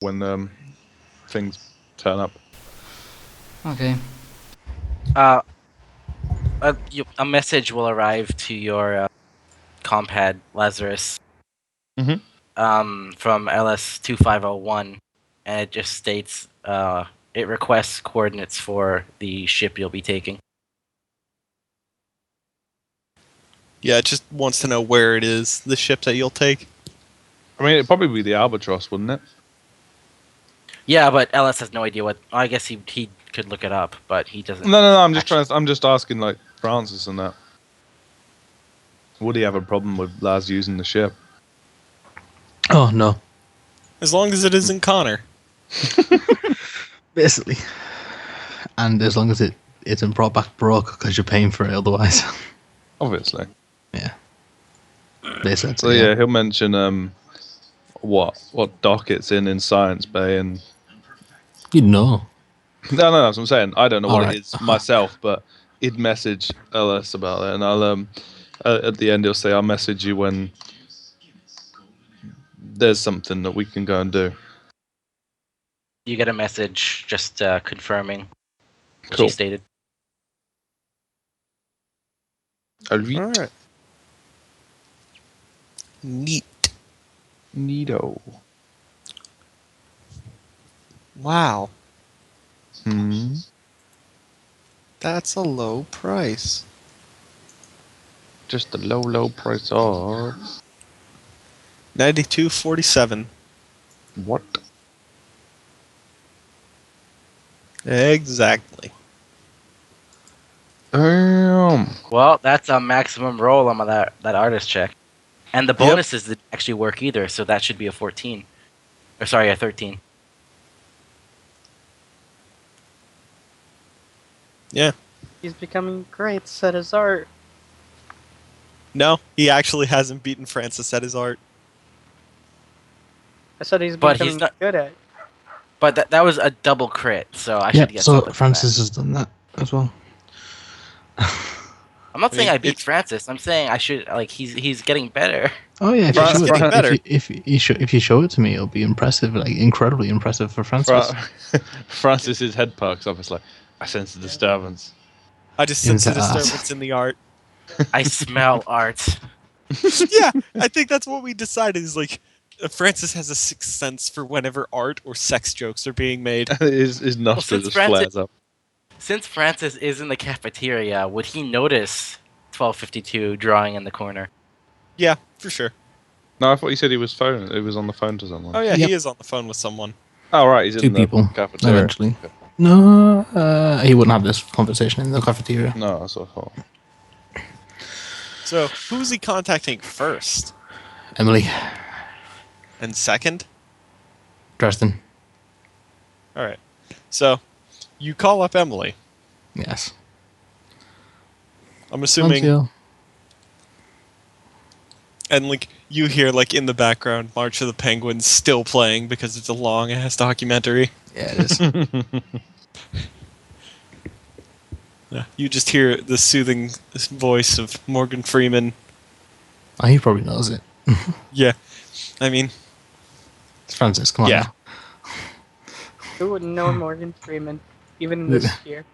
when things turn up. Okay. A message will arrive to your compad Lazarus. Mhm. From LS-2501, and it just states it requests coordinates for the ship you'll be taking. Yeah, it just wants to know where it is, the ship that you'll take. I mean, it'd probably be the Albatross, wouldn't it? Yeah, but LS has no idea what. I guess he could look it up, but he doesn't. No. I'm just asking, like, Francis and that. Would he have a problem with Laz using the ship? Oh no. As long as it isn't Connor. Basically. And as long as it isn't brought back broke because you're paying for it otherwise. Obviously. Yeah. Basically. So yeah, he'll mention what dock it's in Science Bay, and You know. no, that's what I'm saying. I don't know what Alright. it is myself, but he'd message LS about it, and I'll at the end he'll say, "I'll message you when there's something that we can go and do." You get a message just confirming what Cool. she stated. Alright. Neat. Neato. Wow. Hmm. That's a low price. Just a low price of $92.47. what? Exactly. Damn. Well, that's a maximum roll on that artist check, and the bonuses didn't actually work either, so that should be a 14. Or sorry, a 13. Yeah. He's becoming great at his art. No, he actually hasn't beaten Francis at his art. I said he's But becoming he's not- good at. But that was a double crit, so I Yeah, should get so something. Francis has done that as well. I'm not saying mean, I beat it's- Francis. I'm saying I should he's getting better. Oh yeah, if Francis you, show getting it, better. if you show it to me, it'll be impressive, like incredibly impressive for Francis. Francis's head perks up. It's like, I sense a disturbance. I just sense a Into us. disturbance in the art. I smell art. Yeah, I think that's what we decided is like Francis has a sixth sense for whenever art or sex jokes are being made. His nostril since just Francis- flares up. Since Francis is in the cafeteria, would he notice 1252 drawing in the corner? Yeah, for sure. No, I thought he said he was on the phone to someone. Oh yeah, Yep. he is on the phone with someone. Oh right, he's Two in the people, cafeteria. eventually. No, he wouldn't have this conversation in the cafeteria. No, that's what I thought. So who's he contacting first Emily, and second? Dresden. All right. So you call up Emily. Yes. I'm assuming, Anzio. and like you hear like in the background, March of the Penguins still playing because it's a long ass documentary. Yeah, it is. Yeah, you just hear the soothing voice of Morgan Freeman. Oh, he probably knows it. Yeah, I mean, It's Francis, come on Yeah. now. Who wouldn't know Morgan Freeman, even this year?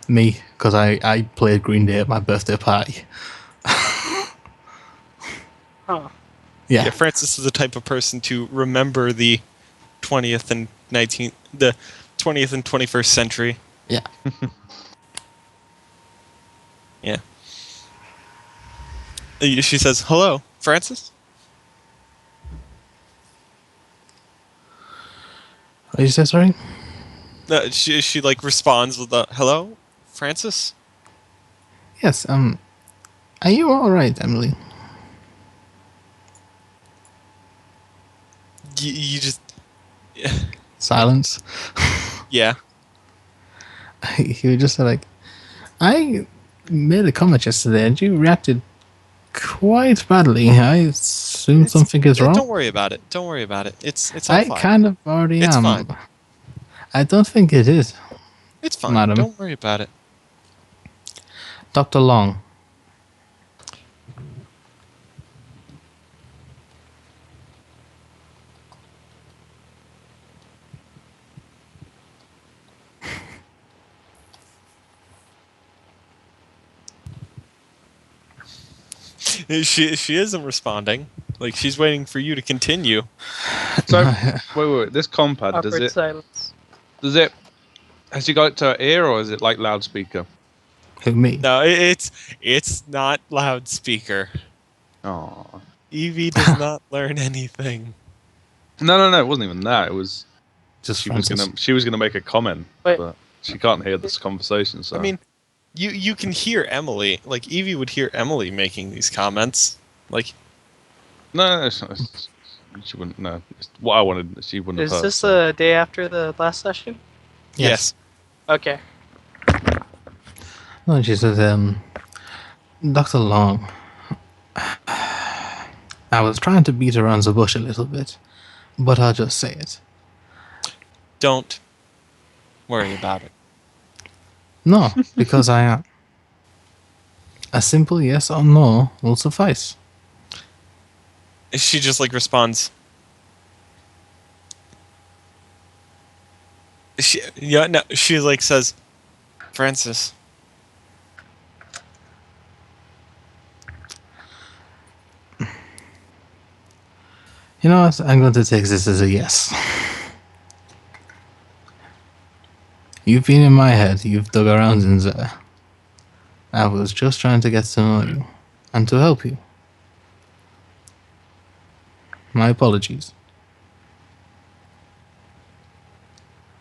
Me, because I played Green Day at my birthday party. Huh. Yeah. yeah, Francis is the type of person to remember the 20th and 21st century. Yeah. Yeah. She says, "Hello, Francis." What did you say, sorry? She like responds with a "Hello, Francis." Yes, are you alright, Emily? You just Silence. yeah. He would just say, like, I made a comment yesterday and you reacted quite badly. I assume something is wrong. Don't worry about it. Don't worry about it. It's all I fine. kind of already It's am. fine. I don't think it is. It's fine. Madam. Don't worry about it. Dr. Long. She isn't responding. Like, she's waiting for you to continue. So wait. This compad Awkward silence. has she got it to her ear or is it like loudspeaker? Who, me? No, it's not loudspeaker. Oh. Evie does not learn anything. No. It wasn't even that. It was Just she Francis. was gonna make a comment, Wait. but she can't hear this conversation. So I mean, you can hear Emily. Like, Evie would hear Emily making these comments. Like, no, she wouldn't. No, it's what I wanted. She wouldn't Is have heard. this the day after the last session? yes. Okay. No, she said, Dr. Long, I was trying to beat around the bush a little bit, but I'll just say it. Don't worry about it. No, because I am. A simple yes or no will suffice. She just, like, responds. She, like, says, Francis. You know what? I'm going to take this as a yes. You've been in my head. You've dug around in there. I was just trying to get to know you and to help you. My apologies.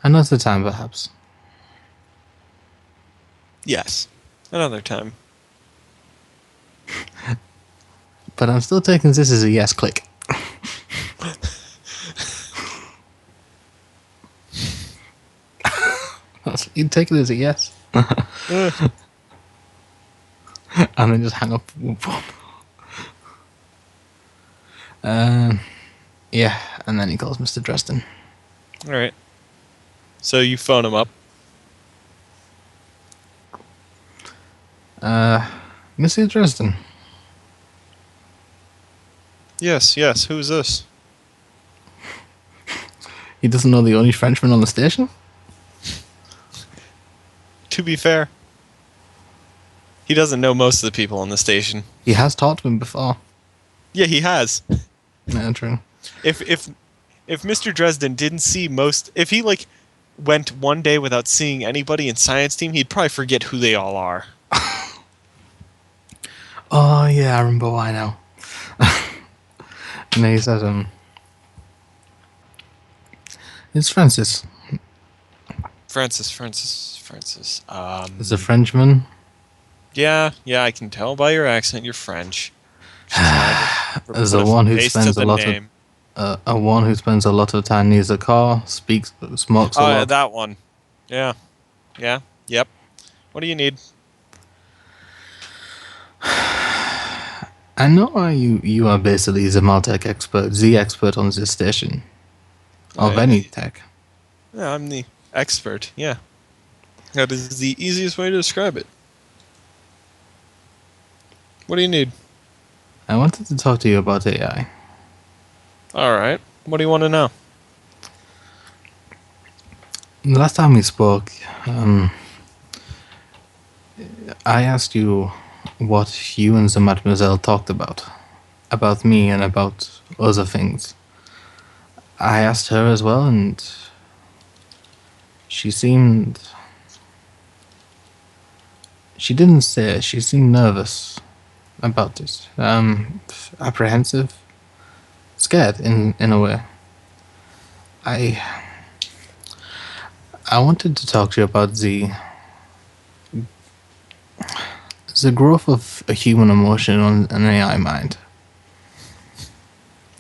Another time, perhaps. Yes. Another time. But I'm still taking this as a yes. Click. You take it as a yes. And then just hang up. Yeah, and then he calls Mr. Dresden. All right. So you phone him up. Mr. Dresden. Yes. Who's this? He doesn't know the only Frenchman on the station? To be fair, he doesn't know most of the people on the station. He has talked to him before. Yeah, he has. Yeah, true. If Mr. Dresden didn't see if he, like, went one day without seeing anybody in science team, he'd probably forget who they all are. Oh, yeah, I remember why now. And then he says, it's Francis. Francis. It's a Frenchman. Yeah, I can tell by your accent you're French. As a one who spends a lot of time near the car, smokes a Oh, yeah, lot. that one. Yeah. Yep. What do you need? I know you are basically the Maltech expert, the expert on this station. Of any tech. Yeah, I'm the expert, yeah. That is the easiest way to describe it. What do you need? I wanted to talk to you about AI. Alright. What do you want to know? The last time we spoke, I asked you what you and the Mademoiselle talked about me and about other things. I asked her as well, and she seemed... She didn't say it. She seemed nervous about it. Apprehensive. Scared, in a way. I wanted to talk to you about the growth of a human emotion on an AI mind.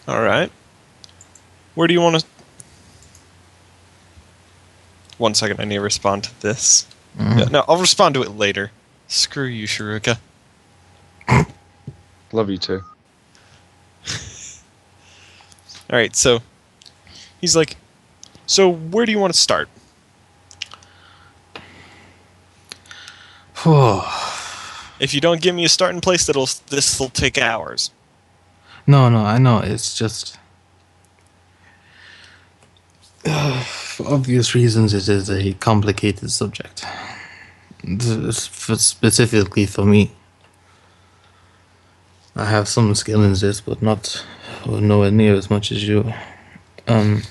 Alright. Where do you want to... 1 second, I need to respond to this. Yeah, no, I'll respond to it later. Screw you, Shiruka. Love you too. Alright, so... He's like, so where do you want to start? If you don't give me a starting place, this'll take hours. No, I know. It's just... for obvious reasons, it is a complicated subject. Specifically for me. I have some skill in this, but not nowhere near as much as you. I'd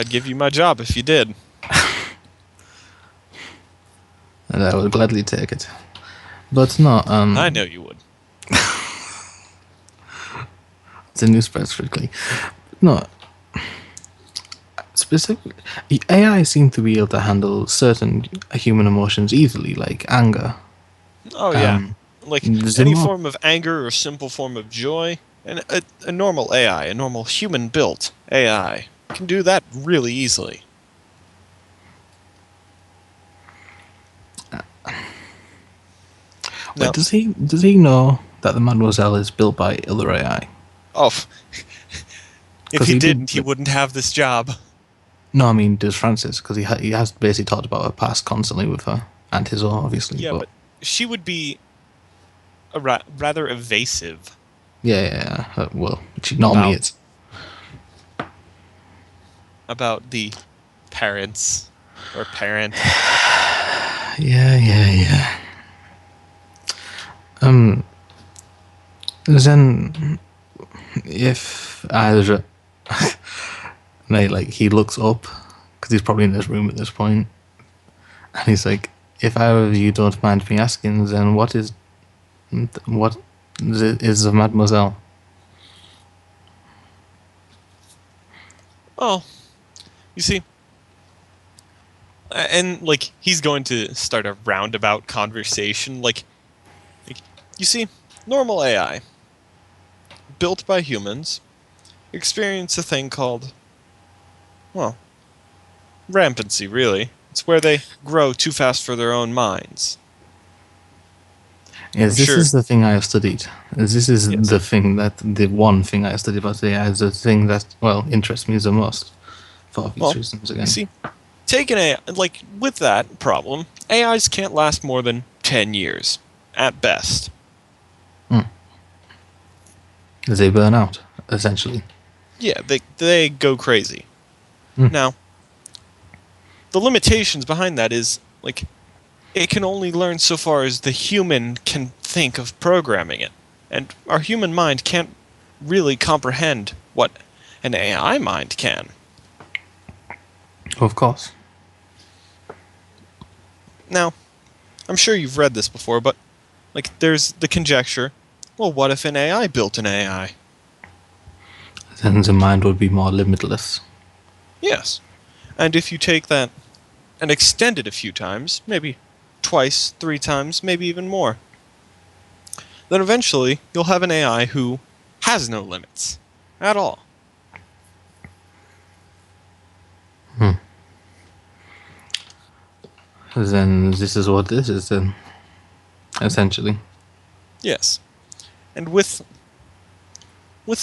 give you my job if you did. And I would gladly take it. But no, I know you would. the news spreads quickly. No, specifically, AI seem to be able to handle certain human emotions easily, like anger. Oh yeah, like any Zimmer- form of anger or simple form of joy, and a normal AI, a normal human-built AI, can do that really easily. Wait, No. does he know that the Mademoiselle is built by other AI? Oh, if 'Cause he he did- didn't, he wouldn't have this job. No, I mean, does Francis? Because he has basically talked about her past constantly with her, and his own, obviously. Yeah, but she would be rather evasive yeah. Well, she normally About- is. about the parents or parent. Yeah. Then if either he looks up because he's probably in this room at this point, and he's like, "If either of you don't mind me asking, then what is a Mademoiselle?" Oh, you see, and like he's going to start a roundabout conversation. Like you see, normal AI, built by humans, experience a thing called, well, rampancy. Really, it's where they grow too fast for their own minds. Yes, this Sure. is the thing I have studied. This is Yes. the one thing I have studied about AI is the thing that, well, interests me the most. For obvious Well, reasons, You again. see, taking with that problem, AIs can't last more than 10 years at best. They burn out, essentially. Yeah, they go crazy. Hmm. Now, the limitations behind that is it can only learn so far as the human can think of programming it. And our human mind can't really comprehend what an AI mind can. Of course. Now, I'm sure you've read this before, but there's the conjecture, well, what if an AI built an AI? Then the mind would be more limitless. Yes. And if you take that and extend it a few times, maybe twice, 3 times, maybe even more, then eventually you'll have an AI who has no limits at all. Then this is what this is, then. Essentially. Yes. And with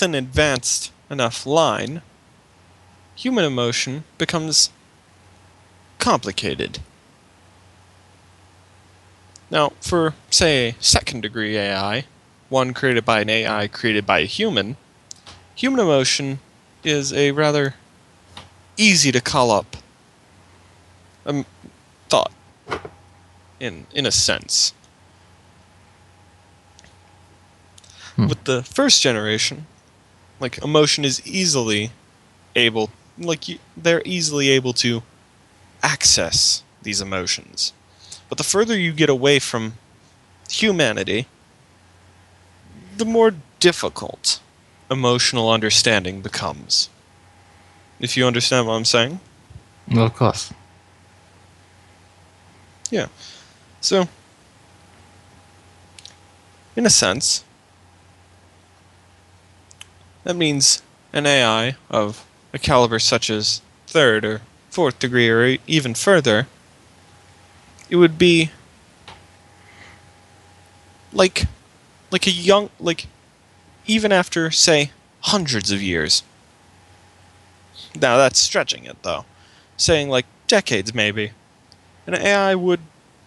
an advanced enough line, human emotion becomes complicated. Now, for, say, a second-degree AI, one created by an AI created by a human emotion is a rather easy to call up thought, in a sense. With the first generation, emotion is easily able, they're easily able to access these emotions. But the further you get away from humanity, the more difficult emotional understanding becomes. If you understand what I'm saying? Well, of course. Yeah. So, in a sense, that means an AI of a caliber such as 3rd or 4th degree or even further, it would be like a young, even after, say, hundreds of years. Now that's stretching it, though. Saying decades maybe. An AI would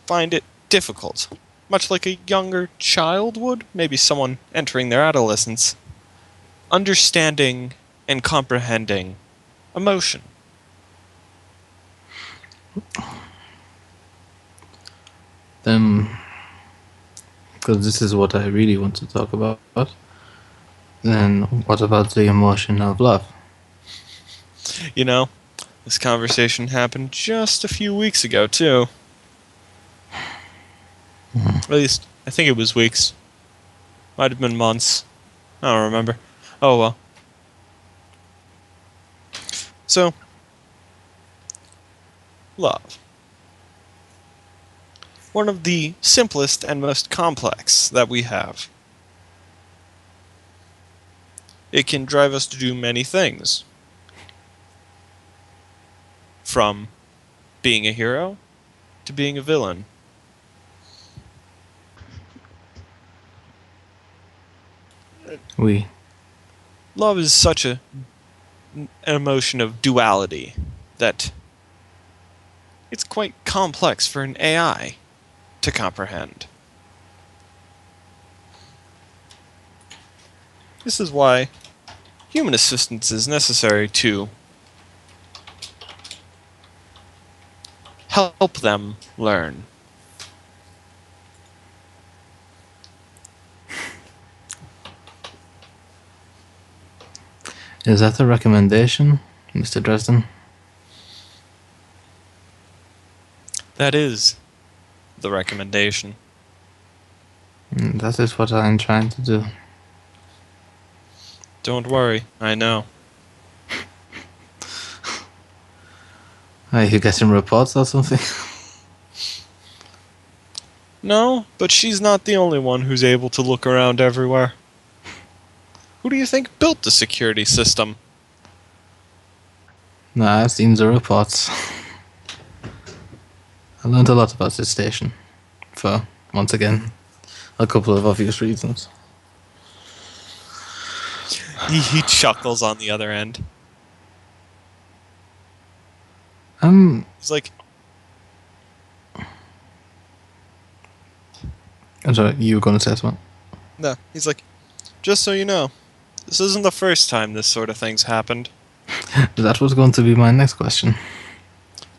find it difficult, much like a younger child would, maybe someone entering their adolescence, understanding and comprehending emotion. Then because this is what I really want to talk about. Then what about the emotion of love? You know, this conversation happened just a few weeks ago, too. At least, I think it was weeks. Might have been months. I don't remember. Oh well. So, love. One of the simplest and most complex that we have. It can drive us to do many things. From being a hero to being a villain. Love is such an emotion of duality that it's quite complex for an AI to comprehend. This is why human assistance is necessary to help them learn. Is that a recommendation, Mr. Dresden? That is the recommendation. That is what I'm trying to do. Don't worry, I know. Are you getting reports or something? No, but she's not the only one who's able to look around everywhere. Who do you think built the security system? No, I've seen the reports. I learned a lot about this station. For, once again, a couple of obvious reasons. He chuckles on the other end. He's like, I'm sorry, you were going to say something? no. He's like, just so you know, this isn't the first time this sort of thing's happened. That was going to be my next question.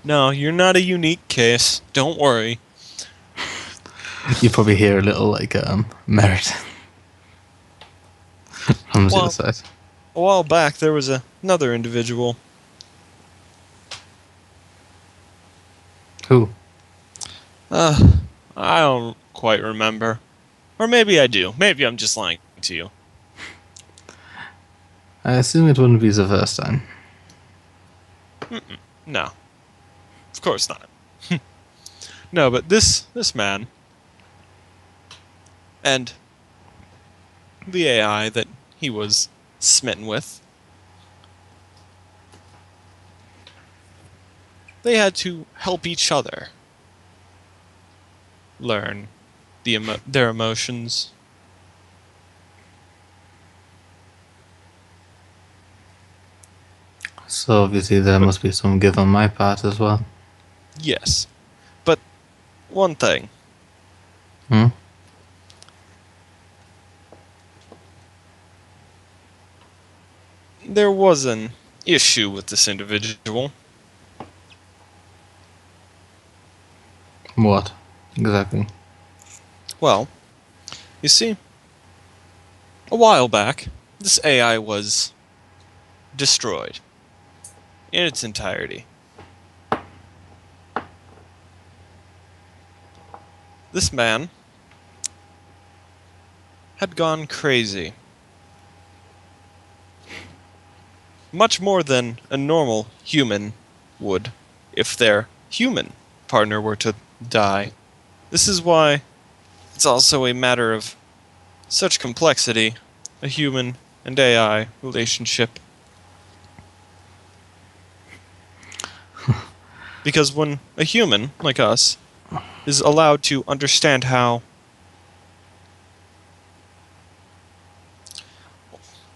No, you're not a unique case. Don't worry. You probably hear a little, like, merit from the Well- other side. A while back, there was another individual. Who? I don't quite remember. Or maybe I do. Maybe I'm just lying to you. I assume it wouldn't be the first time. No. Of course not. No, but this man and the AI that he was smitten with, they had to help each other learn their emotions. So obviously there must be some give on my part as well. Yes. But one thing. Hmm? There was an issue with this individual. What? Exactly. Well, you see, a while back, this AI was destroyed in its entirety. This man had gone crazy. Much more than a normal human would if their human partner were to die. This is why it's also a matter of such complexity, a human and AI relationship. Because when a human, like us, is allowed to understand how...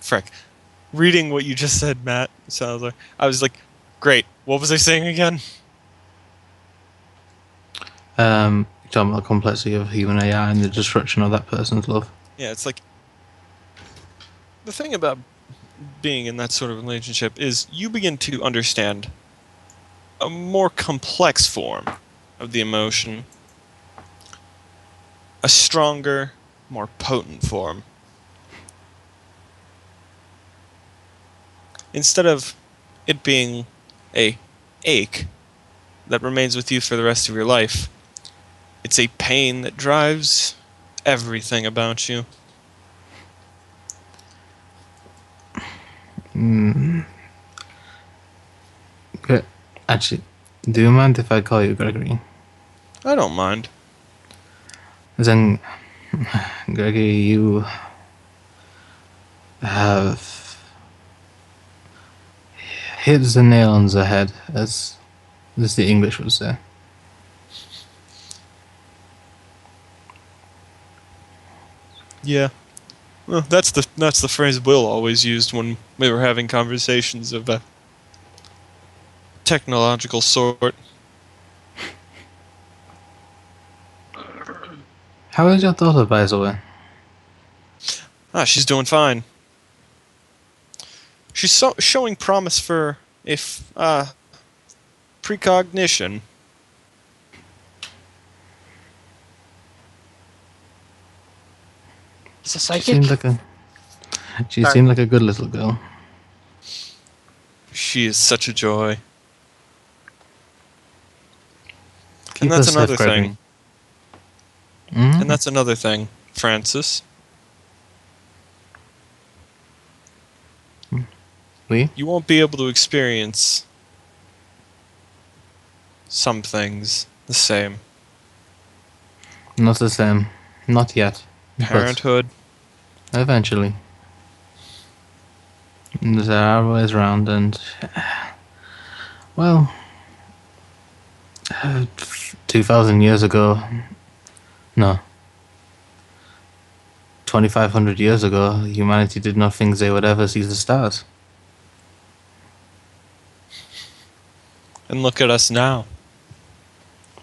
Frick. Reading what you just said, Matt, sounds like... I was like, great, what was I saying again? You're talking about the complexity of human AI and the destruction of that person's love. Yeah, it's like... The thing about being in that sort of relationship is you begin to understand a more complex form of the emotion. A stronger more potent form. Instead of it being a ache that remains with you for the rest of your life, it's a pain that drives everything about you. Good. Actually, do you mind if I call you Gregory? I don't mind. Then, Gregory, you have hit the nail on the head, as the English would say. Yeah. Well, that's the phrase Will always used when we were having conversations of a technological sort. How is your daughter, by the way? Ah, she's doing fine. She's showing promise for precognition. He's a She psychic. seemed like a good little girl. She is such a joy. Keep And that's her another safe, Gregory. thing. Mhm. And that's another thing, Francis. Oui? You won't be able to experience some things the same. Not the same. Not yet. But Parenthood. eventually. There are ways round, and well, 2,000 years ago, no, 2,500 years ago, humanity did not think they would ever see the stars. And look at us now.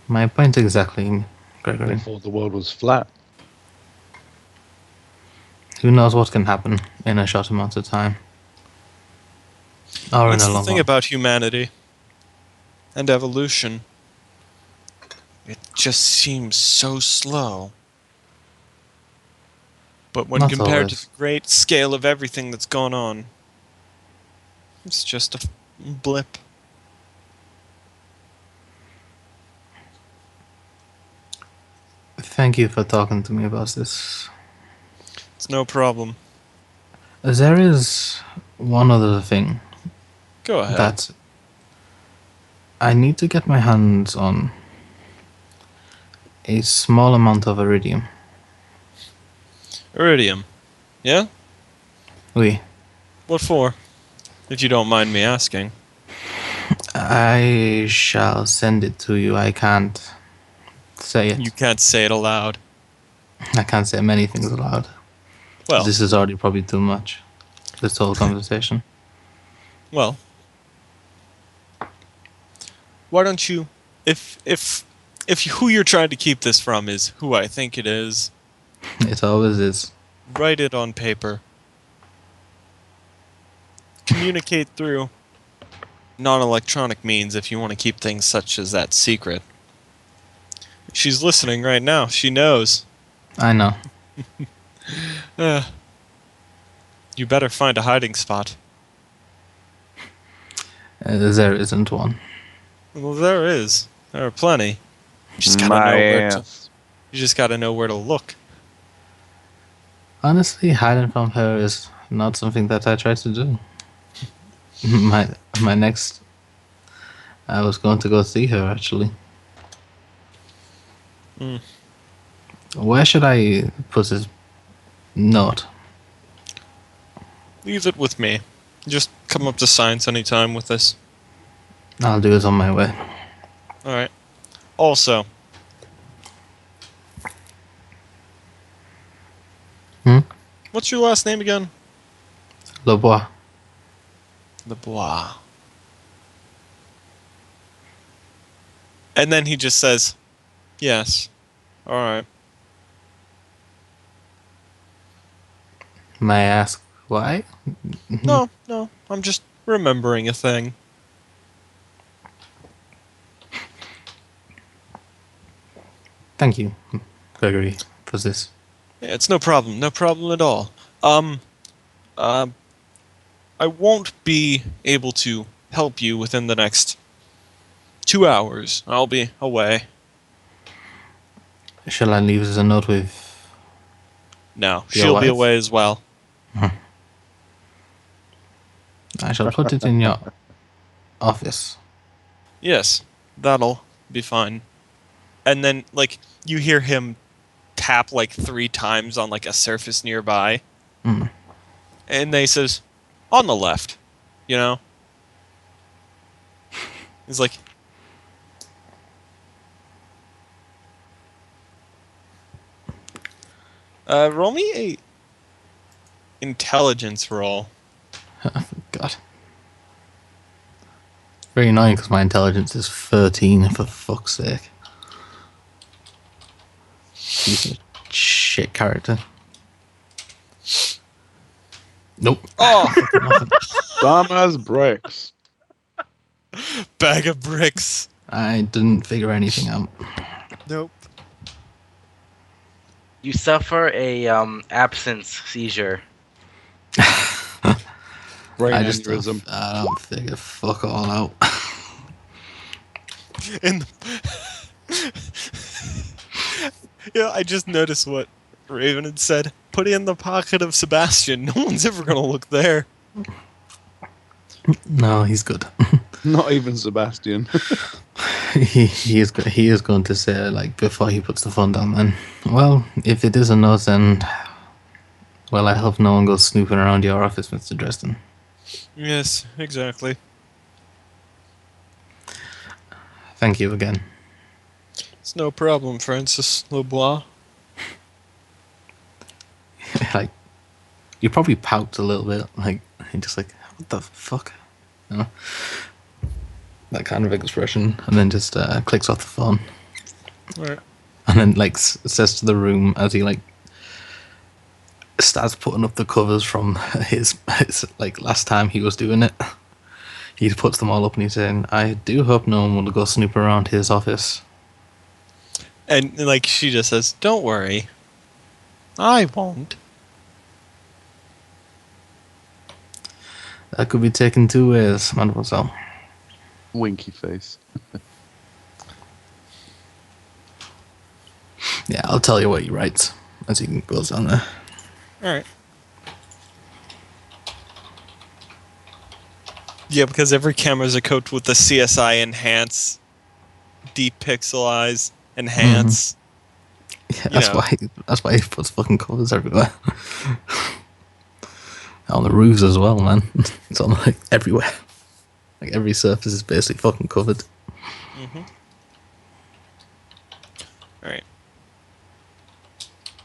My point exactly, Gregory. They thought the world was flat. Who knows what can happen in a short amount of time, or in That's a the long thing one. about humanity and evolution. It just seems so slow. But when Not compared always. to the great scale of everything that's gone on, it's just a blip. Thank you for talking to me about this. It's no problem. There is one other thing Go ahead. that I need to get my hands on a small amount of iridium. Iridium. Yeah? Oui. What for? If you don't mind me asking. I shall send it to you. I can't say it. You can't say it aloud. I can't say many things aloud. Well, This is already probably too much. This whole conversation. well. Why don't you if who you're trying to keep this from is who I think it is, It always is. write it on paper. Communicate through non-electronic means if you want to keep things such as that secret. She's listening right now. She knows. I know. You better find a hiding spot. There isn't one. Well, there is. There are plenty. You just gotta My know where to. ass. You just gotta know where to look. Honestly, hiding from her is not something that I try to do. My next, I was going to go see her actually. Mm. Where should I put this note? Leave it with me. Just come up to science anytime with this. I'll do it on my way. All right. Also, what's your last name again? Le Bois. LeBois. And then he just says, "Yes, all right." May I ask why? No, I'm just remembering a thing. Thank you, Gregory, for this. Yeah, it's no problem. No problem at all. Uh, I won't be able to help you within the next 2 hours. I'll be away. Shall I leave as a note with No, Your she'll be wife? away as well. I shall put it in your office. Yes, that'll be fine. And then, like, you hear him tap, like, 3 times on, like, a surface nearby. Mm. And then he says, on the left, you know? He's like... roll me a intelligence roll. God. Very annoying because my intelligence is 13, for fuck's sake. He's a shit character. Nope. Oh! Dumb as bricks. Bag of bricks. I didn't figure anything out. Nope. You suffer a absence seizure. Brain I just aneurysm. I don't figure fuck all out. And yeah, I just noticed what Raven had said. Put it in the pocket of Sebastian. No one's ever gonna look there. No, he's good. Not even Sebastian. he is going to say, like, before he puts the phone down, then, well, if it is a note, then, well, I hope no one goes snooping around your office, Mr. Dresden. Yes, exactly. Thank you again. It's no problem, Francis Lebois. Like, you probably pout a little bit, like, you're just like, what the fuck? You know? That kind of expression, and then just clicks off the phone. Alright. And then, like, says to the room as he, like, starts putting up the covers from his like, last time he was doing it. He puts them all up and he's saying, I do hope no one will go snoop around his office. And, like, she just says, don't worry. I won't. That could be taken 2 ways, mademoiselle. Winky face. Yeah, I'll tell you what he writes as he goes down there. Alright. Yeah, because every camera's equipped with the CSI enhance, depixelize, enhance. Yeah, that's why he puts fucking covers everywhere. On the roofs as well, man. It's on, like, everywhere. Like, every surface is basically fucking covered. Mm-hmm. Alright.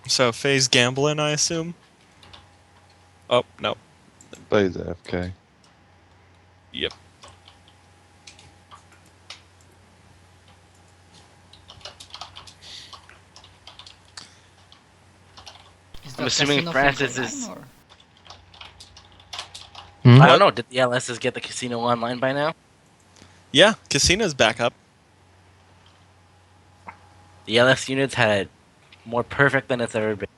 So, Faye's gambling, I assume? Oh, no. Plays AFK. Yep. Is I'm the assuming casino Francis thing is- online, or- Hmm? I don't know. Did the LSs get the casino online by now? Yeah, casino's back up. The LS units had it more perfect than it's ever been.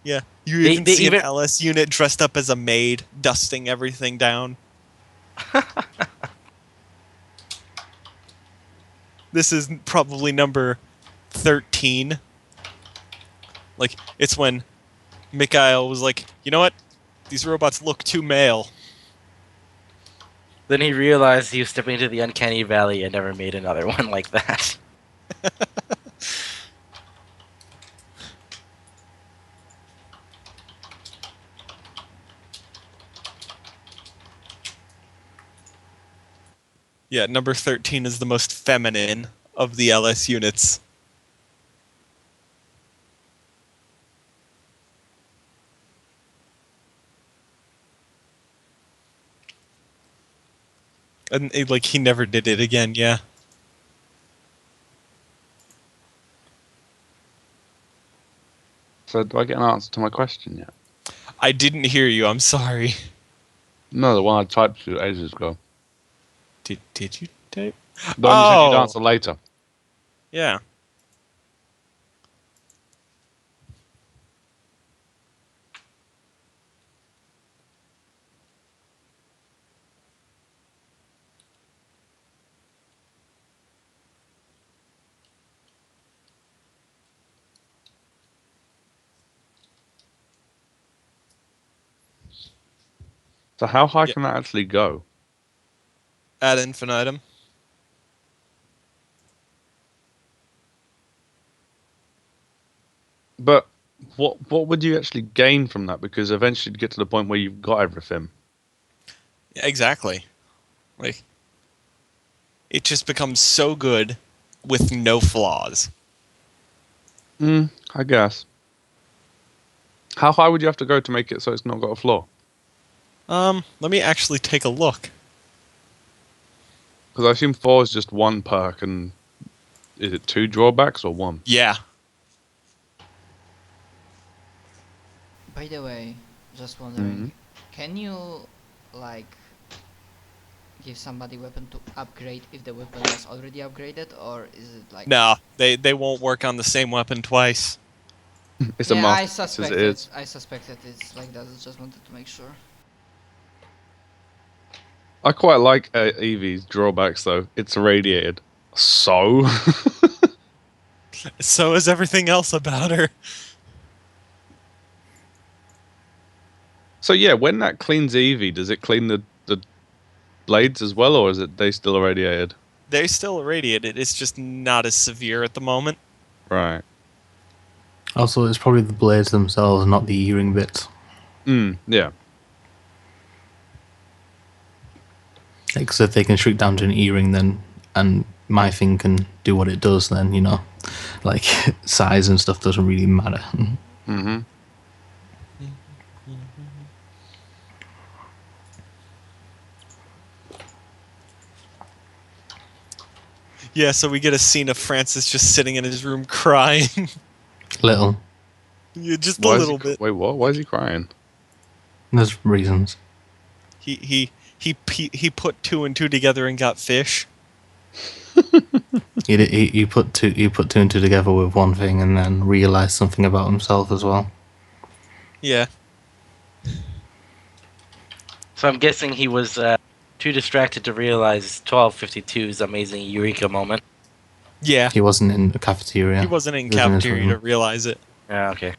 Yeah. You They- even they see even- an LS unit dressed up as a maid, dusting everything down. This is probably number 13. Like, it's when Mikhail was like, you know what? These robots look too male. Then he realized he was stepping into the uncanny valley and never made another one like that. Yeah, number 13 is the most feminine of the LS units. And like, he never did it again, yeah. So do I get an answer to my question yet? I didn't hear you, I'm sorry. No, the one I typed to ages ago. Did you type? The one you said you'd Oh. answer later. Yeah. So how high Yeah. can that actually go? Ad infinitum. But what would you actually gain from that? Because eventually you'd get to the point where you've got everything. Yeah, exactly. Like, it just becomes so good with no flaws. I guess. How high would you have to go to make it so it's not got a flaw? Let me actually take a look. Because I assume 4 is just one perk, and is it 2 drawbacks or 1? Yeah. By the way, just wondering, can you like give somebody weapon to upgrade if the weapon was already upgraded, or is it like? No, they won't work on the same weapon twice. It's a Yeah, I masterpiece as suspected. it is. I suspected it's like that. I just wanted to make sure. I quite like Eevee's drawbacks though. It's irradiated. So? So is everything else about her. So yeah, when that cleans Eevee, does it clean the blades as well, or is it they still irradiated? They're still irradiated. It's just not as severe at the moment. Right. Also, it's probably the blades themselves, not the earring bits. Yeah. Because if they can shrink down to an earring, then and my thing can do what it does, then like size and stuff doesn't really matter. Mm-hmm. Yeah, so we get a scene of Francis just sitting in his room crying. Little. Yeah, just a little bit. Wait, what? Why is he crying? There's reasons. He put 2 and 2 together and got fish. You put two and two together with one thing, and then realize something about himself as well. Yeah. So I'm guessing he was too distracted to realize 1252's amazing Eureka moment. Yeah. He wasn't in the cafeteria. He wasn't in He was in his cafeteria to room. realize it. Yeah, okay.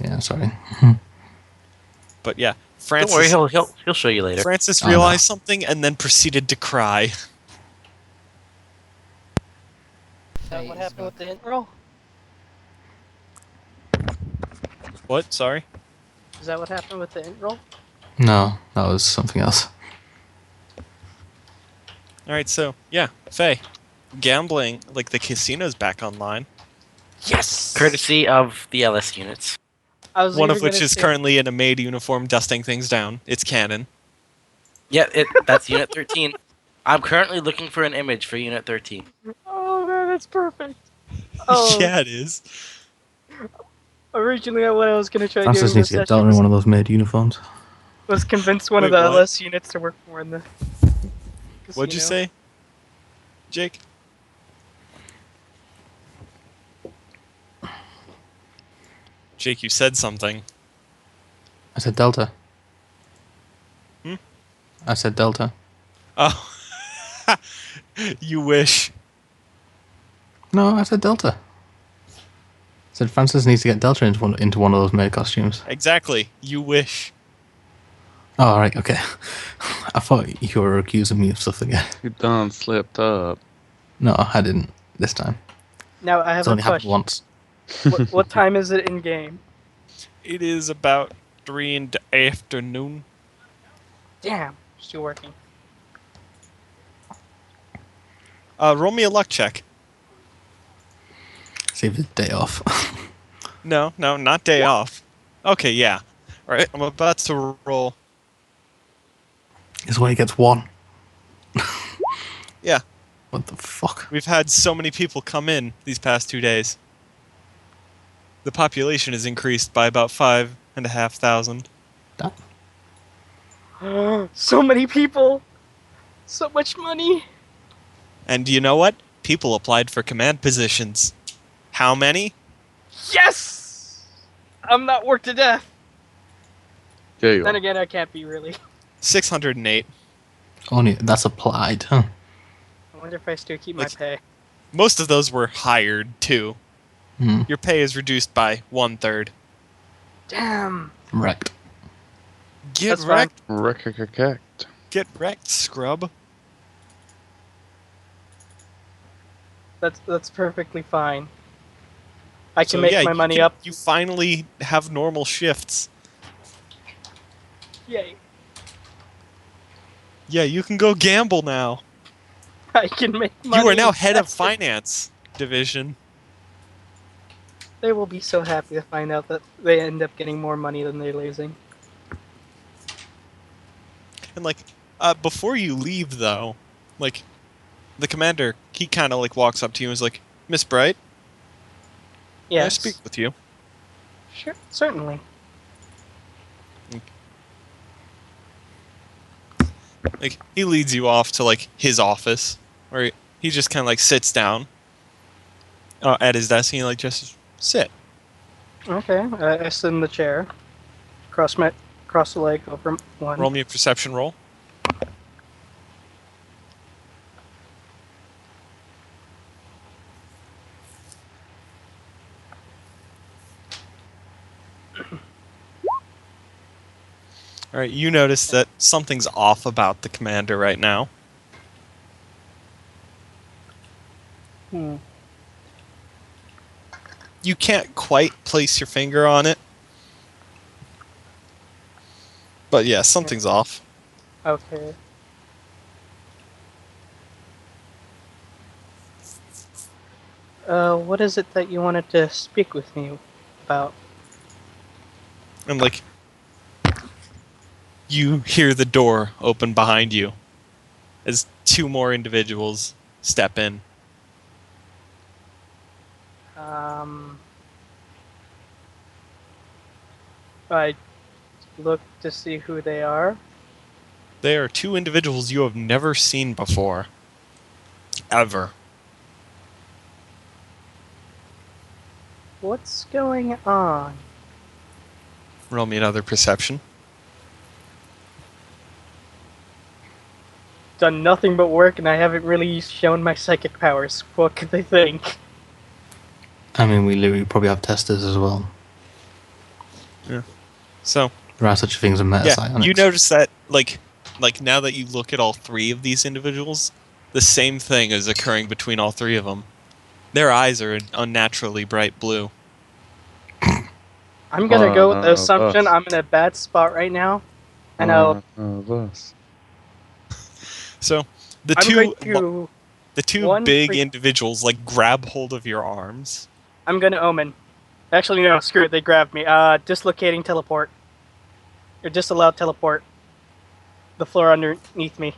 Yeah, sorry. But yeah, Don't Francis. worry, he'll show you later. Francis Oh, no. realized something and then proceeded to cry. Faye What is happened back. with the hit roll? What? Sorry. Is that what happened with the hit roll? No, that was something else. All right, so yeah, Faye, gambling, like the casino's back online. Yes. Courtesy of the LS units. I was One of even which gonna is say- currently in a maid uniform dusting things down. It's canon. Yeah, that's Unit 13. I'm currently looking for an image for Unit 13. Oh man, that's perfect. Oh, Yeah, it is. originally what I was gonna try Francis doing needs to get down in one of those maid uniforms. was convince one of Wait, the what? LS units to work more in the. What'd you casino. say, Jake? Jake, you said something. I said Delta. Hmm? I said Delta. Oh. You wish. No, I said Delta. I said Francis needs to get Delta into one of those maid costumes. Exactly. You wish. Oh, all right, okay. I thought you were accusing me of stuff again. You done slipped up. No, I didn't this time. Now I have It's only a happened question. once. What time is it in game? It is about 3 in the afternoon. Damn, still working. Roll me a luck check. Save his day off. No, not day off. Okay, yeah. All right, I'm about to roll. It's when he gets one. Yeah, What the fuck? we've had so many people come in these past 2 days. The population has increased by about 5,500. So many people. So much money. And you know what? People applied for command positions. How many? Yes. I'm not worked to death. There you Then are. again, I can't be really. 608. Only that's applied, huh? I wonder if I still keep my Like- pay. Most of those were hired, too. Hmm. Your pay is reduced by 1/3. Damn. Right. Get That's fine. wrecked. Get wrecked, scrub. That's perfectly fine. I can So, make yeah, my you money can- up. You finally have normal shifts. Yay! Yeah, you can go gamble now. I can make money. You are now head of faster. finance division. They will be so happy to find out that they end up getting more money than they're losing. And like, before you leave though, like, the commander, he kind of like walks up to you and is like, Miss Bright, may I Yes. speak with you? Sure. Certainly. Like, he leads you off to like his office, where he just kind of like sits down at his desk and he like just sit. Okay. I sit in the chair. Cross the leg over one. Roll me a perception roll. Alright, you notice that something's off about the commander right now. Hmm. You can't quite place your finger on it. But yeah, something's off. Okay. What is it that you wanted to speak with me about? And like, you hear the door open behind you as two more individuals step in. I look to see who they are. They are two individuals you have never seen before. Ever. What's going on? Roll me another perception. Done nothing but work, and I haven't really shown my psychic powers. What could they think? I mean, we literally probably have testers as well. So, There are such things as meta yeah, psionics. you notice that, like now that you look at all three of these individuals, the same thing is occurring between all three of them. Their eyes are unnaturally bright blue. I'm gonna go with the us. assumption I'm in a bad spot right now, and I'll. So, the I'm going two to. one big freak- individuals like grab hold of your arms. I'm gonna omen. Actually, no, screw it. They grabbed me. Dislocating teleport. Or disallowed teleport. The floor underneath me.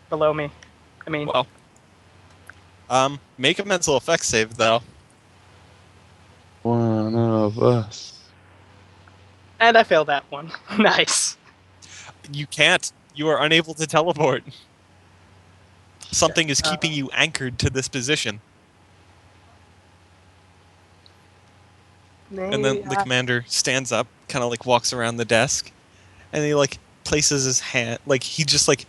Below me. I mean, Well, make a mental effect save though. One of us. and I failed that one. Nice. You can't. You are unable to teleport. Something is keeping you anchored to this position. And then the commander stands up, kind of like walks around the desk, and he like places his hand, like he just like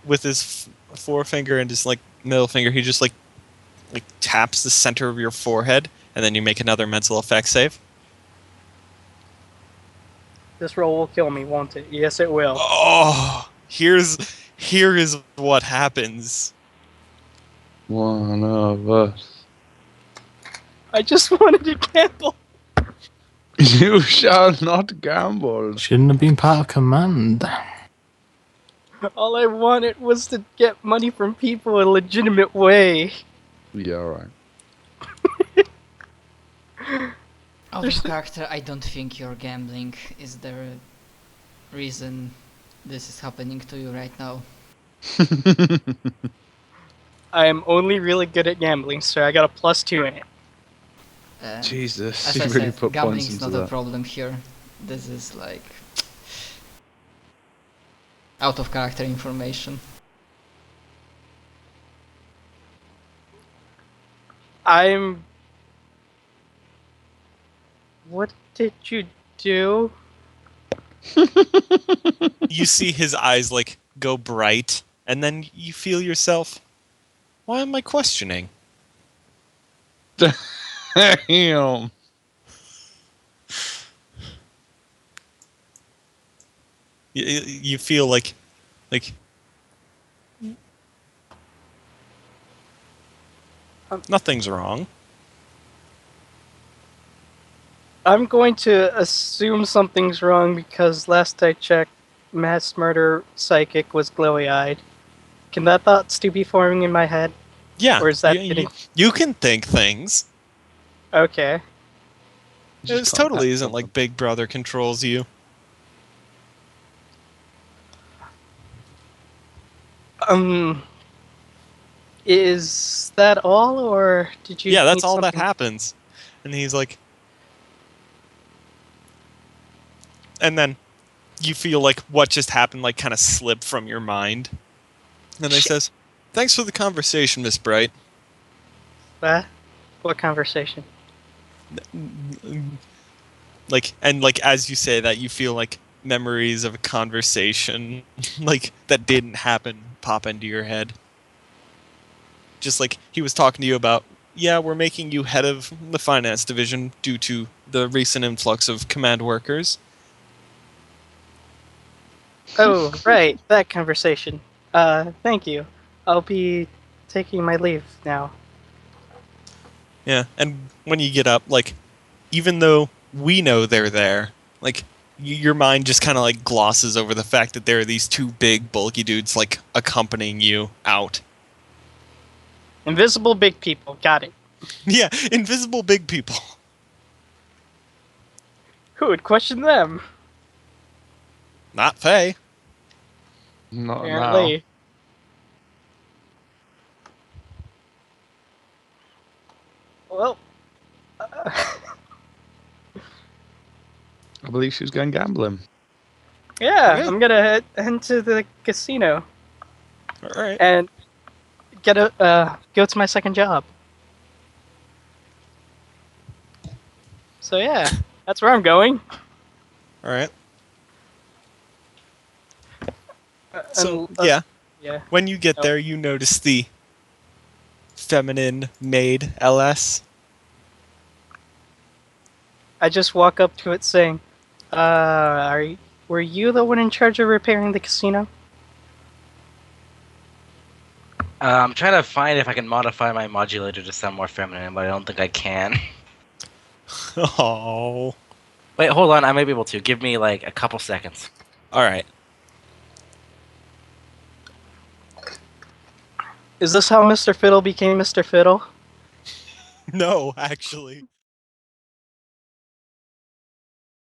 with his forefinger and his like middle finger, he just like taps the center of your forehead, and then you make another mental effect save. This roll will kill me, won't it? Yes, it will. Oh, here is what happens. One of us. I just wanted to gamble. You shall not gamble. Shouldn't have been part of command. All I wanted was to get money from people in a legitimate way. Yeah, right. Out of character, I don't think you're gambling. Is there a reason this is happening to you right now? I am only really good at gambling, so I got a +2 in it. Jesus, As you I really said, put gambling points is into not a that. problem here. This is like out of character information. What did you do? You see his eyes like go bright, and then you feel yourself. Why am I questioning? Damn. You feel like nothing's wrong. I'm going to assume something's wrong because last I checked, mass murder psychic was glowy-eyed. Can that thought still be forming in my head? Yeah, Or is that getting... you can think things. Okay. This totally isn't like Big Brother controls you. Is that all, or did you? Yeah, that's need all that something- happens. And he's like, and then you feel like what just happened like kind of slipped from your mind. And he says, "Thanks for the conversation, Miss Bright." What conversation? Like, and like as you say that, you feel like memories of a conversation like that didn't happen pop into your head. Just like he was talking to you about, yeah, we're making you head of the finance division due to the recent influx of command workers. Oh, right, that conversation. Thank you. I'll be taking my leave now. Yeah, and when you get up, like, even though we know they're there, like, your mind just kind of like glosses over the fact that there are these two big, bulky dudes like accompanying you out. Invisible big people. Got it. Yeah, invisible big people. Who would question them? Not Faye. Not now. Apparently. Well, I believe she was going gambling. yeah, Okay. I'm gonna head to the casino All right. and go to my second job. So yeah, that's where I'm going. All right. Uh, So, and- yeah, yeah. when you get Oh. there, you notice the feminine maid LS. I just walk up to it saying, were you the one in charge of repairing the casino? I'm trying to find if I can modify my modulator to sound more feminine, but I don't think I can. Oh. Wait, hold on. I may be able to. Give me like a couple seconds. All right. Is this how Mr. Fiddle became Mr. Fiddle? No, actually.